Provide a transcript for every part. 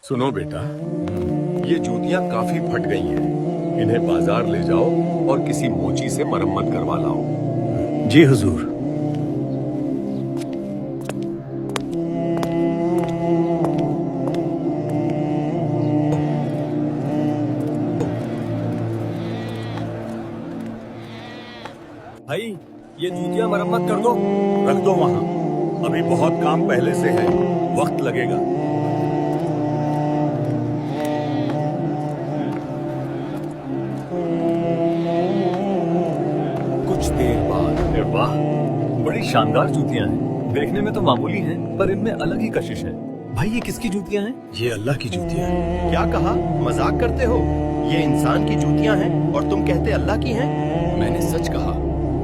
सुनो बेटा, ये जूतियां काफी फट गई हैं। इन्हें बाजार ले जाओ और किसी मोची से मरम्मत करवा लाओ। जी हुजूर। भाई ये जूतियां मरम्मत कर दो। रख दो वहां, अभी बहुत काम पहले से है, वक्त लगेगा। कुछ देर बाद, अरे वाह, बड़ी शानदार जूतियां हैं। देखने में तो मामूली हैं, पर इनमें अलग ही कशिश है। भाई ये किसकी जूतियां हैं? ये अल्लाह की जूतियां हैं। क्या कहा? मजाक करते हो? ये इंसान की जूतियां हैं और तुम कहते अल्लाह की हैं? मैंने सच कहा,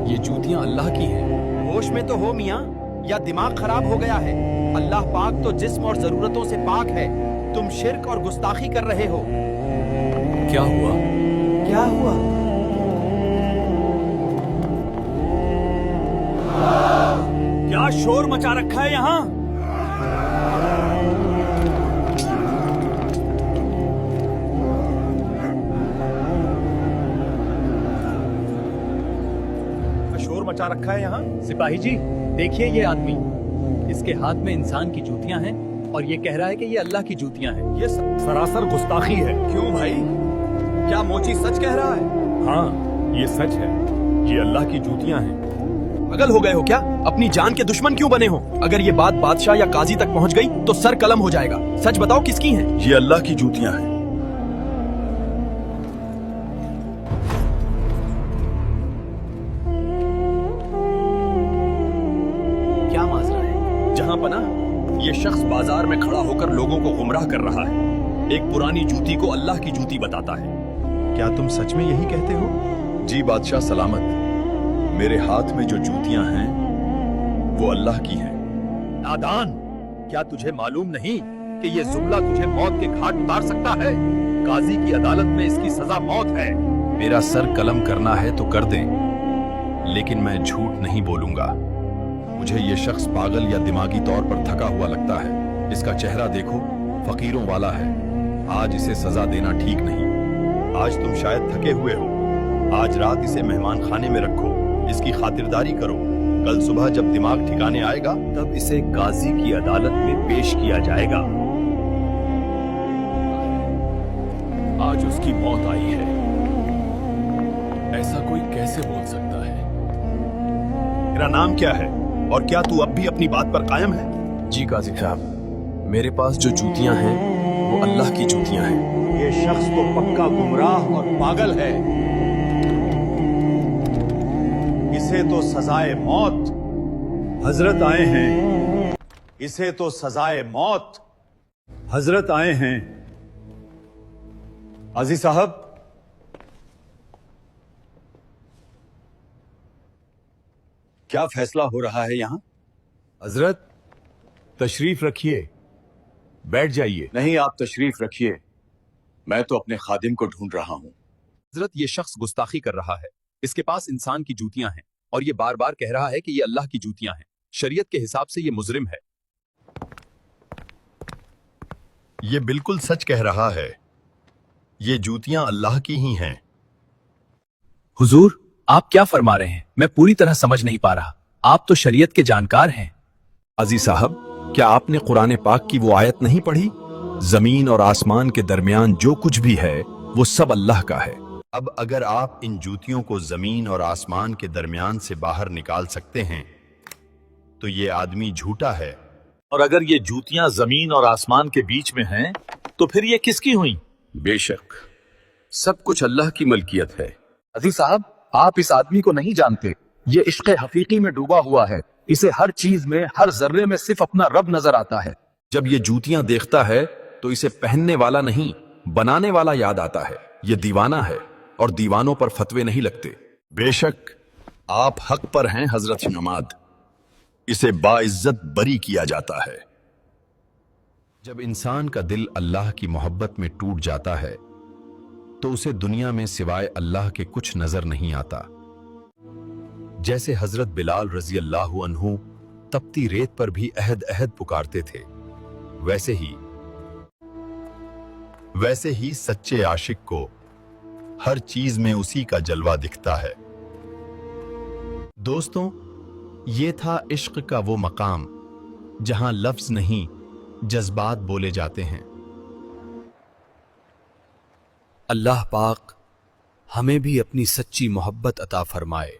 ये जूतियां अल्लाह की हैं। होश में तो हो मियाँ, या दिमाग खराब हो गया है? अल्लाह पाक तो जिस्म और जरूरतों से पाक है। तुम शिर्क और गुस्ताखी कर रहे हो। क्या हुआ? क्या हुआ? क्या शोर मचा रखा है यहाँ? शोर मचा रखा है यहाँ? सिपाही जी, देखिए ये आदमी, इसके हाथ में इंसान की जूतियां हैं और ये कह रहा है कि ये अल्लाह की जूतियां हैं। ये सरासर गुस्ताखी है। क्यों भाई? क्या मोची सच कह रहा है? हाँ, ये सच है, ये अल्लाह की जूतियां हैं। पागल हो गए हो क्या? अपनी जान के दुश्मन क्यों बने हो? अगर ये बात बादशाह या काजी तक पहुंच गई तो सर कलम हो जाएगा। सच बताओ किसकी हैं? ये अल्लाह की जूतियां हैं। क्या माजरा है? जहां पना, ये शख्स बाजार में खड़ा होकर लोगों को गुमराह कर रहा है। एक पुरानी जूती को अल्लाह की जूती बताता है। क्या तुम सच में यही कहते हो? जी बादशाह सलामत, मेरे हाथ में जो जूतियां हैं वो अल्लाह की हैं। नादान, क्या तुझे मालूम नहीं कि ये जुमला तुझे मौत के घाट उतार सकता है? काजी की अदालत में इसकी सजा मौत है। मेरा सर कलम करना है तो कर दें, लेकिन मैं झूठ नहीं बोलूंगा। मुझे ये शख्स पागल या दिमागी तौर पर थका हुआ लगता है। इसका चेहरा देखो, फकीरों वाला है। आज इसे सजा देना ठीक नहीं। आज तुम शायद थके हुए हो। आज रात इसे मेहमान खाने में रखो, इसकी खातिरदारी करो। कल सुबह जब दिमाग ठिकाने आएगा तब इसे काजी की अदालत में पेश किया जाएगा। आज उसकी मौत आई है। ऐसा कोई कैसे बोल सकता है? तेरा नाम क्या है और क्या तू अब भी अपनी बात पर कायम है? जी काजी साहब, मेरे पास जो जूतियां हैं वो अल्लाह की जूतियां हैं। ये शख्स तो पक्का गुमराह और पागल है। इसे तो सजाए मौत हजरत आए हैं। इसे तो सजाए मौत हजरत आए हैं। आजी साहब, क्या फैसला हो रहा है यहां? हजरत तशरीफ रखिए, बैठ जाइए। नहीं, आप तशरीफ रखिए, मैं तो अपने खादिम को ढूंढ रहा हूं। हजरत, ये शख्स गुस्ताखी कर रहा है। इसके पास इंसान की जूतियां हैं और ये बार बार कह रहा है कि ये अल्लाह की जूतियां हैं। शरीयत के हिसाब से ये मुजरिम है। ये बिल्कुल सच कह रहा है। ये जूतियां अल्लाह की ही हैं। हुजूर, आप क्या फरमा रहे हैं? मैं पूरी तरह समझ नहीं पा रहा। आप तो शरीयत के जानकार हैं। अजी साहब, क्या आपने कुरान पाक की वो आयत नहीं पढ़ी? जमीन और आसमान के दरमियान जो कुछ भी है वो सब अल्लाह का है। अब अगर आप इन जूतियों को जमीन और आसमान के दरमियान से बाहर निकाल सकते हैं तो ये आदमी झूठा है। और अगर ये जूतियां जमीन और आसमान के बीच में हैं, तो फिर ये किसकी हुई? बेशक सब कुछ अल्लाह की मलकियत है। अजीज साहब, आप इस आदमी को नहीं जानते। ये इश्क हकीकी में डूबा हुआ है। इसे हर चीज में, हर जर्रे में सिर्फ अपना रब नजर आता है। जब ये जूतियां देखता है तो इसे पहनने वाला नहीं, बनाने वाला याद आता है। ये दीवाना है और दीवानों पर फतवे नहीं लगते। बेशक आप हक पर हैं हजरत नमाद, इसे बाइज्जत बरी किया जाता है। जब इंसान का दिल अल्लाह की मोहब्बत में टूट जाता है तो उसे दुनिया में सिवाय अल्लाह के कुछ नजर नहीं आता। जैसे हजरत बिलाल रजी अल्लाह अन्हु तपती रेत पर भी अहद अहद पुकारते थे, वैसे ही वैसे ही सच्चे आशिक को हर चीज में उसी का जलवा दिखता है। दोस्तों, ये था इश्क का वो मकाम जहां लफ्ज नहीं जज्बात बोले जाते हैं। अल्लाह पाक हमें भी अपनी सच्ची मोहब्बत अता फरमाए।